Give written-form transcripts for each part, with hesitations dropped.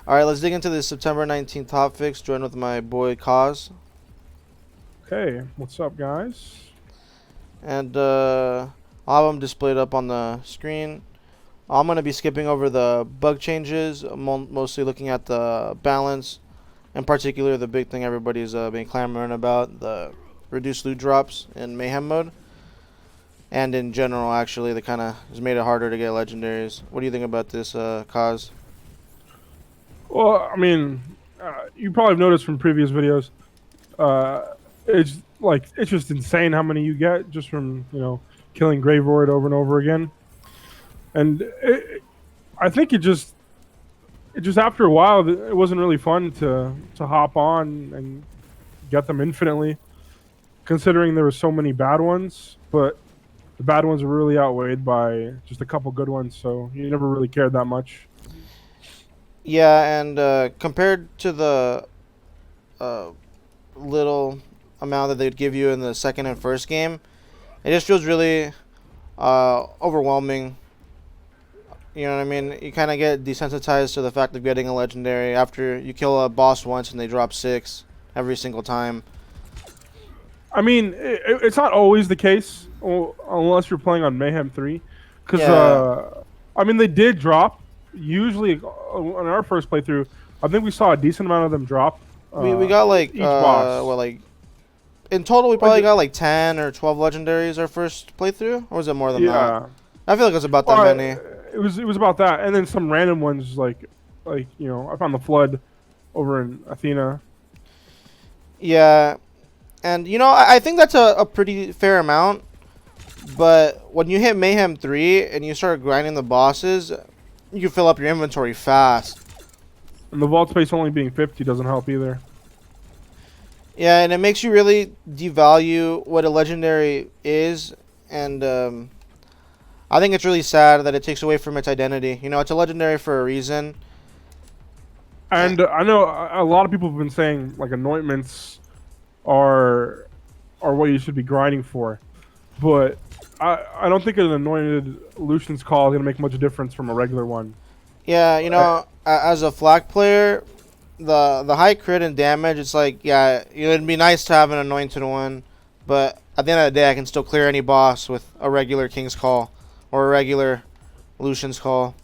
All right, let's dig into the September 19th hotfix. Join with my boy Kaz, Okay, what's up, guys? and I'll have them displayed up on the screen. I'm gonna be skipping over the bug changes, mostly looking at the balance, in particular the big thing everybody's been clamoring about, the reduced loot drops in mayhem mode, and in general, actually, that kind of has made it harder to get legendaries. What do you think about this, Kaz? Well, I mean, you probably have noticed from previous videos, uh, it's just insane how many you get just from killing Gravevoid over and over again, and I think it just after a while it wasn't really fun to hop on and get them infinitely, considering there were so many bad ones, but the bad ones were really outweighed by just a couple good ones, so you never really cared that much. Yeah, and compared to the uh, little amount that they'd give you in the second and first game, it just feels really overwhelming. You know what I mean? You kind of get desensitized to the fact of getting a legendary after you kill a boss once and they drop 6 every single time. I mean, it's not always the case, unless you're playing on Mayhem 3. Because, Yeah, I mean, they did drop. Usually, on our first playthrough, I think we saw a decent amount of them drop we got like each boss. well, like in total we Like, probably got like 10 or 12 legegendaries our first playthrough, or was it more than that? yeah. I feel like it's about that Well, many. it was about that. And then some random ones, like I found the Flood over in Athena. Yeah, and I think that's a pretty fair amount. But when you hit Mayhem 3 and you start grinding the bosses, you can fill up your inventory fast. And the vault space only being 50 doesn't help either. Yeah, and it makes you really devalue what a legendary is, and I think it's really sad that it takes away from its identity. It's a legendary for a reason. Eh, And I know a lot of people have been saying like anointments are what you should be grinding for, but I don't think an anointed Lucian's Call is gonna make much difference from a regular one. Yeah, Uh, as a flak player, the high crit and damage, it's like, yeah, it'd be nice to have an anointed one, but at the end of the day, I can still clear any boss with a regular King's Call or a regular Lucian's Call.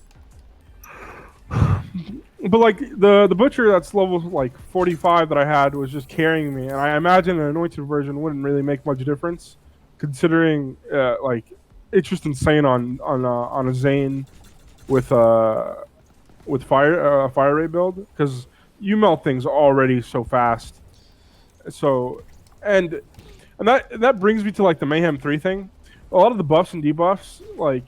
But like the butcher that's level like 45 that I had was just carrying me, and I imagine an anointed version wouldn't really make much difference, considering like it's just insane on a Zane with fire rate build, because you melt things already so fast. So and that brings me to like the Mayhem 3 thing. A lot of the buffs and debuffs, like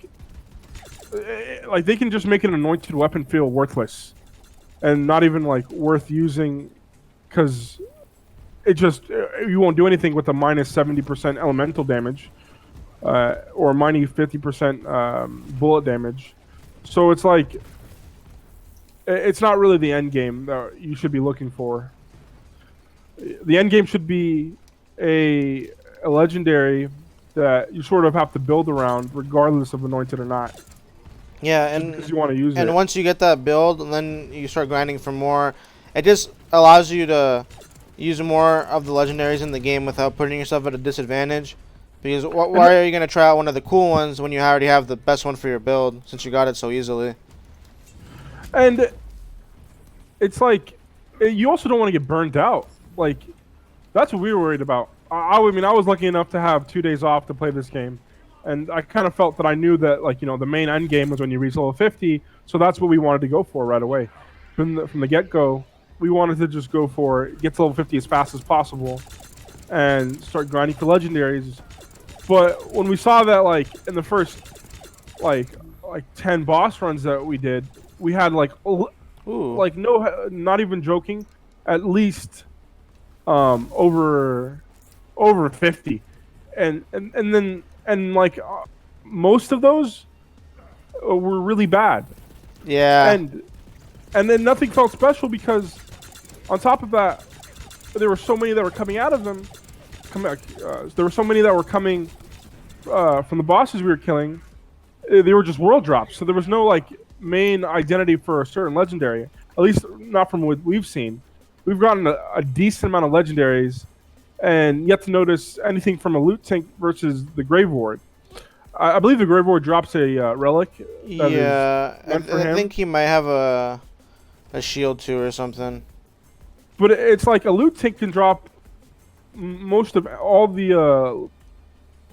they can just make an anointed weapon feel worthless and not even like worth using, because it just you won't do anything with a minus 70% elemental damage, or minus 50% bullet damage. So it's like it's not really the end game that you should be looking for. The end game should be a legendary that you sort of have to build around, regardless of anointed or not, Yeah, just because you want to use and it. once you get that build, and then you start grinding for more, it just allows you to use more of the legendaries in the game without putting yourself at a disadvantage. Because why are you going to try out one of the cool ones when you already have the best one for your build, since you got it so easily? And it's like you also don't want to get burnt out. Like that's what we were worried about. I mean, I was lucky enough to have 2 days off to play this game, and I kind of felt that I knew that like the main end game was when you reach level 50, so that's what we wanted to go for right away. From the get go, we wanted to just go for get to level 50 as fast as possible and start grinding for legendaries. But when we saw that, like in the first like 10 boss runs that we did, we had Ooh. like no, not even joking, at least over 50, and then like most of those were really bad, Yeah. and then nothing felt special, because on top of that there were so many that were coming out of them. There were so many that were coming from the bosses we were killing. They were just world drops, so there was no like main identity for a certain legendary. At least not from what we've seen. We've gotten a decent amount of legendaries, and yet to notice anything from a loot tank versus the Grave Ward. I believe the Grave Ward drops a relic that is Yeah, meant for I him. think he might have a shield too or something. But it's like a loot tank can drop most of all the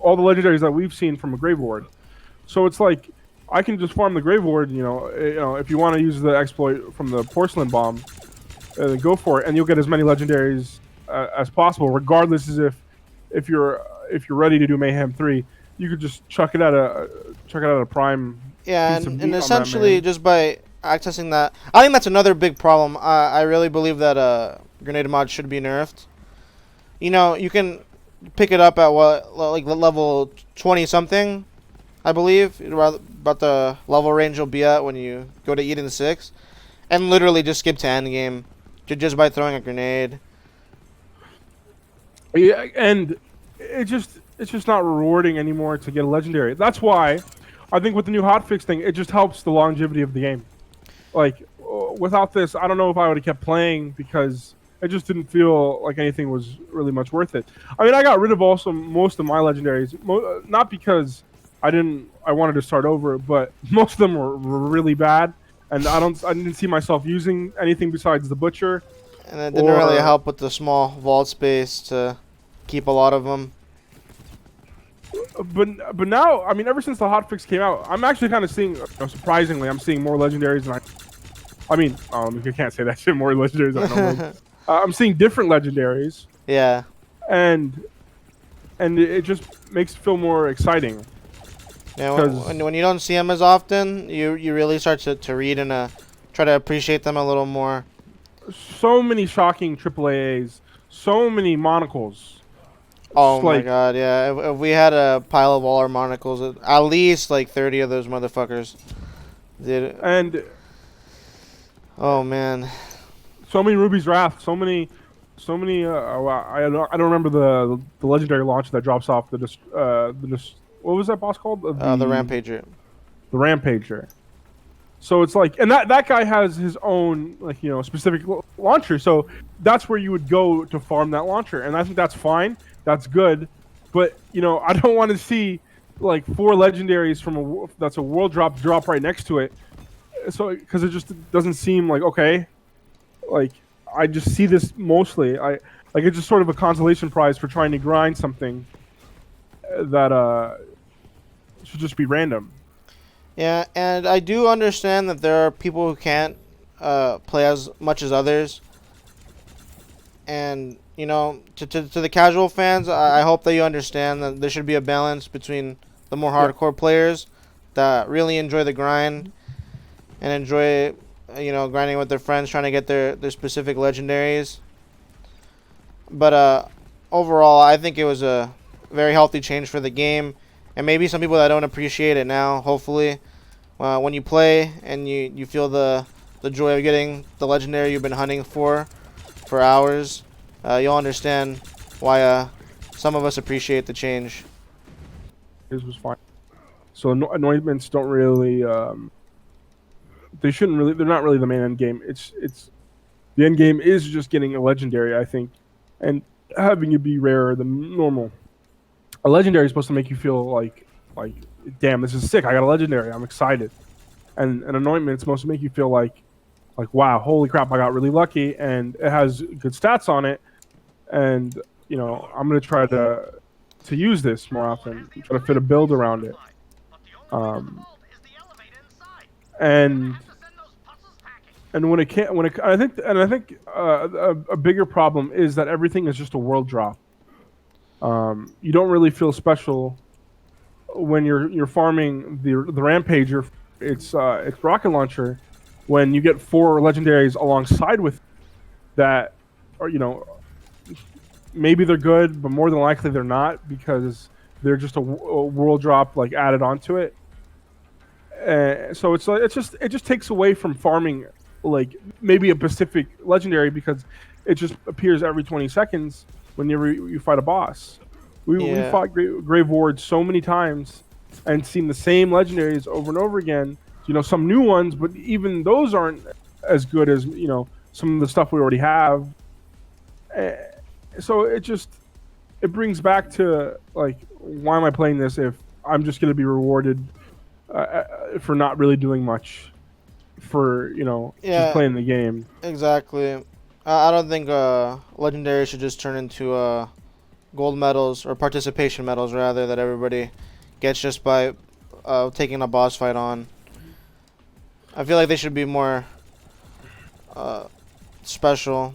legendaries that we've seen from a Grave Ward. So it's like I can just farm the Grave Ward. If you want to use the exploit from the porcelain bomb, go for it, and you'll get as many legendaries as possible, regardless as if you're ready to do Mayhem 3. You could just chuck it at a prime. Yeah, piece of and meat on that essentially man. just by accessing that, I think that's another big problem. I really believe that grenade mod should be nerfed. You can pick it up at like level 20 something, I believe, about the level range you'll be at when you go to Eden 6, and literally just skip to end game just by throwing a grenade. Yeah, and it's just not rewarding anymore to get a legendary. That's why I think with the new hotfix thing, it just helps the longevity of the game. Like without this, I don't know if I would have kept playing because it just didn't feel like anything was really much worth it. I mean, I got rid of most of my legendaries, not because I wanted to start over, but most of them were really bad, and I didn't see myself using anything besides the butcher. And it didn't really help with the small vault space to keep a lot of them. But now, I mean, ever since the hotfix came out, I'm actually kind of seeing, surprisingly, I'm seeing more legendaries than you can't say that shit, more legendaries than I know. I'm seeing different legendaries. Yeah. And it just makes it feel more exciting. Yeah, when you don't see them as often, you really start to read and try to appreciate them a little more. So many shocking AAAs, so many monocles. Oh my god, yeah. If we had a pile of all our monocles, at least like 30 of those motherfuckers. Did. And oh man. So many Ruby's Wrath, so many. I don't remember the legendary launch that drops off what was that boss called? The Rampager. The Rampager. So it's like, and that guy has his own specific launcher. So that's where you would go to farm that launcher, and I think that's fine. That's good, but I don't want to see like 4 legendaries from that's a world drop right next to it. So because it just doesn't seem like okay. Like I just see this mostly. It's just sort of a consolation prize for trying to grind something that should just be random. Yeah, and I do understand that there are people who can't play as much as others. And to the casual fans, I hope that you understand that there should be a balance between the more hardcore players that really enjoy the grind and enjoy grinding with their friends, trying to get their specific legendaries. But overall, I think it was a very healthy change for the game, and maybe some people that don't appreciate it now, hopefully, when you play and you feel the joy of getting the legendary you've been hunting for hours, you'll understand why some of us appreciate the change. His was fine. So anointments don't really. They shouldn't really. They're not really the main end game. It's the end game is just getting a legendary, I think, and having it be rarer than normal. A legendary is supposed to make you feel like damn, this is sick. I got a legendary. I'm excited. And an anointment is supposed to make you feel like wow, holy crap, I got really lucky, and it has good stats on it. And I'm gonna try to use this more often, try to fit a build around it. And when I think a bigger problem is that everything is just a world drop. You don't really feel special when you're farming the Rampager. It's rocket launcher when you get 4 legendaries alongside with that, or maybe they're good, but more than likely they're not because they're just a world drop added onto it. So it's like it just takes away from farming maybe a specific legendary because it just appears every 20 seconds whenever you fight a boss. We fought Grave Ward so many times and seen the same legendaries over and over again. some new ones, but even those aren't as good as some of the stuff we already have. Eh, So it brings back to like, why am I playing this if I'm just going to be rewarded for not really doing much for just Yeah, playing the game. exactly. I don't think legendary should just turn into gold medals or participation medals rather that everybody gets just by taking a boss fight on. I feel like they should be more uh, special.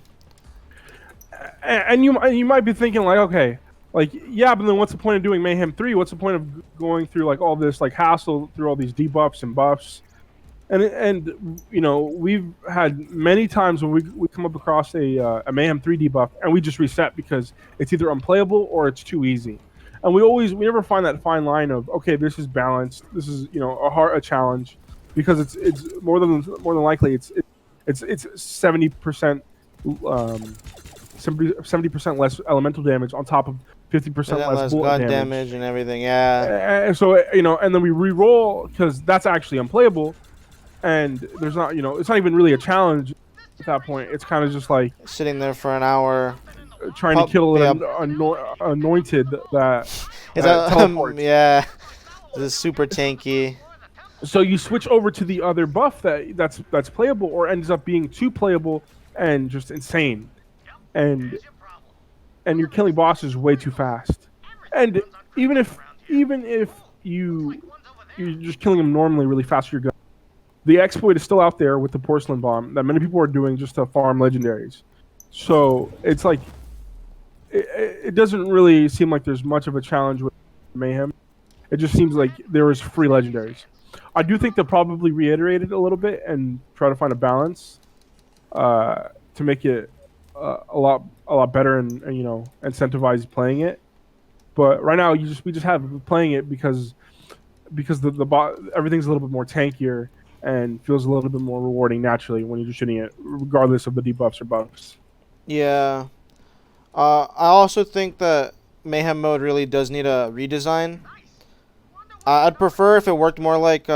And you might be thinking like, okay, like, yeah, but then what's the point of doing Mayhem 3? What's the point of going through like all this like hassle through all these debuffs and buffs? And we've had many times when we come up across a Mayhem 3 debuff and we just reset because it's either unplayable or it's too easy. And we never find that fine line of, okay, this is balanced, this is a challenge, because it's more than likely it's 70% 70% less elemental damage on top of 50% And then less less bullet gun damage. damage and everything. Yeah, So and then we re-roll because that's actually unplayable, and there's not it's not even really a challenge at that point. It's kind of just like sitting there for an hour. trying to kill Yeah, an anointed that is that teleports. yeah? This is super tanky. So you switch over to the other buff that's playable, or ends up being too playable and just insane, and you're killing bosses way too fast. And even if you're just killing them normally really fast with your gun, the exploit is still out there with the porcelain bomb that many people are doing just to farm legendaries. So it's like it doesn't really seem like there's much of a challenge with Mayhem. It just seems like there is free legendaries. I do think they'll probably reiterate it a little bit and try to find a balance to make it a lot better and incentivize playing it. But right now we just have playing it because the bot everything's a little bit more tankier and feels a little bit more rewarding naturally when you're just shooting it, regardless of the debuffs or buffs. Yeah. I also think that Mayhem mode really does need a redesign. I'd prefer if it worked more like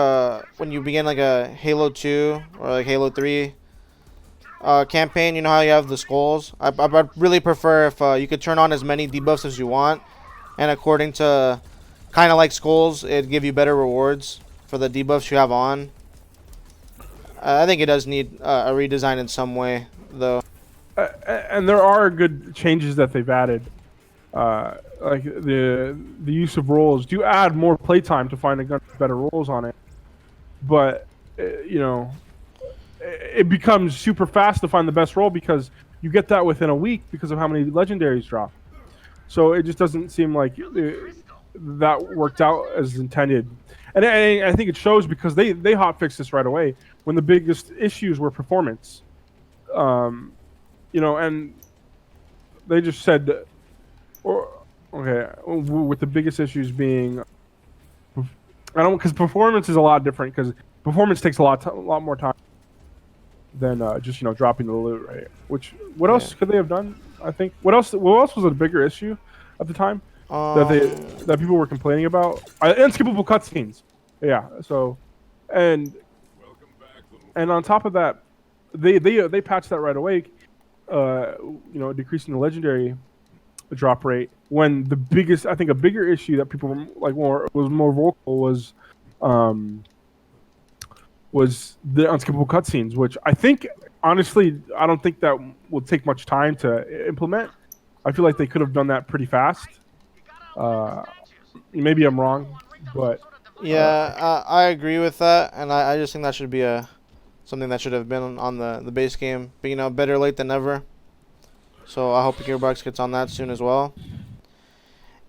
when you begin like a Halo 2 or like Halo 3 campaign. You know how you have the skulls? I'd really prefer if you could turn on as many debuffs as you want, and according to kind of like skulls, it'd give you better rewards for the debuffs you have on. I think it does need a redesign in some way, though. And there are good changes that they've added. Like the use of rolls do add more playtime to find a gun with better rolls on it, but it becomes super fast to find the best roll because you get that within a week because of how many legendaries drop. So it just doesn't seem like that worked out as intended, and I think it shows because they hotfixed this right away when the biggest issues were performance. And they just said, with the biggest issues being, because performance is a lot different because performance takes a lot more time than just dropping the loot, right? What else could they have done? I think what else was a bigger issue at the time that people were complaining about? Unskippable cutscenes. Yeah. So, and on top of that, they patched that right away. Decreasing the legendary drop rate. When a bigger issue that people was more vocal was the unskippable cutscenes, which I think honestly I don't think that will take much time to implement. I feel like they could have done that pretty fast. Maybe I'm wrong, but Yeah, I agree with that, and I just think that should be something that should have been on the base game. But better late than never. So I hope Gearbox gets on that soon as well.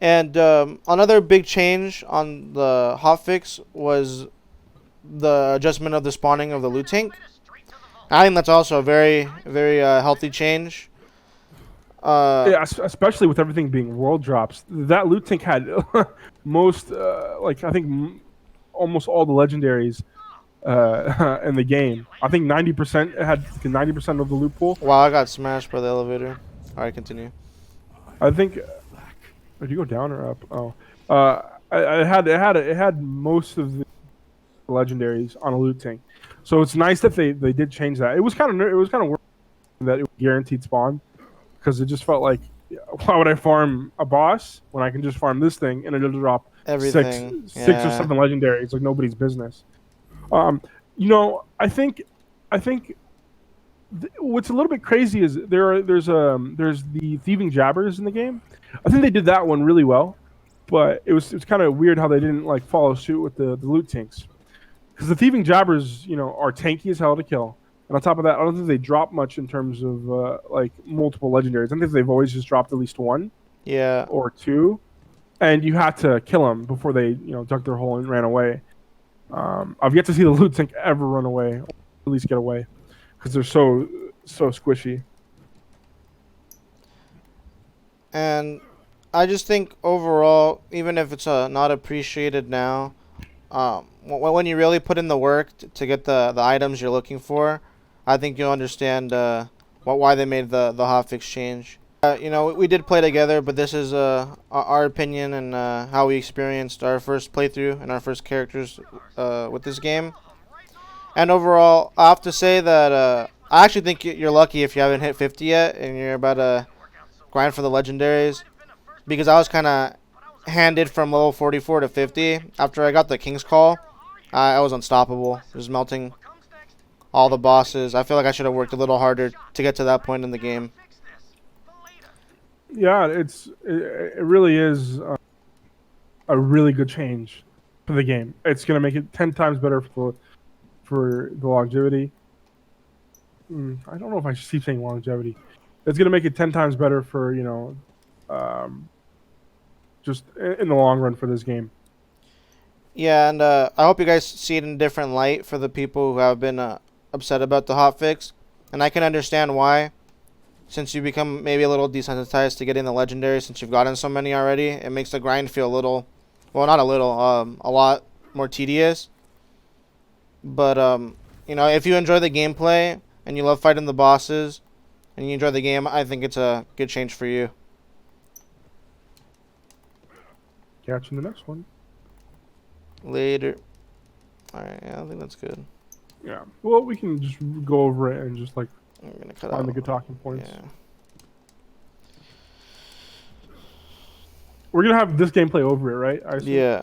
And another big change on the hotfix was the adjustment of the spawning of the loot tank. I think that's also a very, very healthy change. yeah, especially with everything being world drops, that loot tank had most, I think, almost all the legendaries in the game. I think 90% had 90% of the loot pool. Wow, I got smashed by the elevator. All right, continue. I think. Did you go down or up? Oh, it had most of the legendaries on a loot tank. So it's nice that they did change that. It was kind of weird that it was guaranteed spawn, because it just felt like, why would I farm a boss when I can just farm this thing and it'll drop Everything. six or Yeah. seven legendaries? It's like nobody's business. You know, I think what's a little bit crazy is there's the thieving jabbers in the game. I think they did that one really well, but it's kind of weird how they didn't like follow suit with the loot tanks, because the thieving jabbers, you know, are tanky as hell to kill. And on top of that, I don't think they drop much in terms of like multiple legendaries. I think they've always just dropped at least one Yeah. or two, and you had to kill them before they, you know, dug their hole and ran away. I've yet to see the loot tank ever run away, or at least get away, because they're so squishy. And I just think overall, even if it's not appreciated now, when you really put in the work to get the items you're looking for, I think you'll understand why they made the hotfix change. You know, we did play together, but this is our opinion and how we experienced our first playthrough and our first characters with this game. And overall, I have to say that I actually think you're lucky if you haven't hit 50 yet and you're about to grind for the legendaries, because I was kind of handed from level 44 to 50. After I got the King's Call, I was unstoppable, just melting all the bosses. I feel like I should have worked a little harder to get to that point in the game. Yeah, it really is a really good change for the game. It's gonna make it 10 times better for the longevity. I don't know if I should keep saying longevity. It's gonna make it 10 times better for, you know, just in the long run for this game. Yeah, and I hope you guys see it in a different light for the people who have been upset about the hotfix. And I can understand why, since you become maybe a little desensitized to getting the legendary since you've gotten so many already. It makes the grind feel a little, well, not a little, a lot more tedious. But, you know, if you enjoy the gameplay and you love fighting the bosses and you enjoy the game, I think it's a good change for you. Catch you in the next one. Later. Alright, yeah, I think that's good. Yeah. Well, we can just go over it and just like I'm gonna cut find out the good talking points. Yeah. We're gonna have this gameplay over it, right? I assume? Yeah.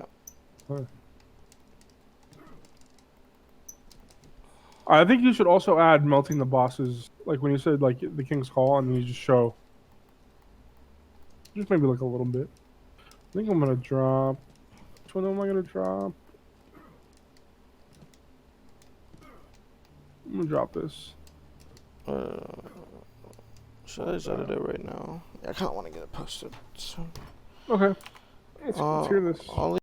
I think you should also add melting the bosses, like when you said like the King's Call, and then you just show, just maybe like a little bit. I think I'm gonna drop. Which one am I gonna drop? I'm gonna drop this. Should I just edit it right now? Yeah, I kind of want to get it posted. So, Okay. Let's hear this. I'll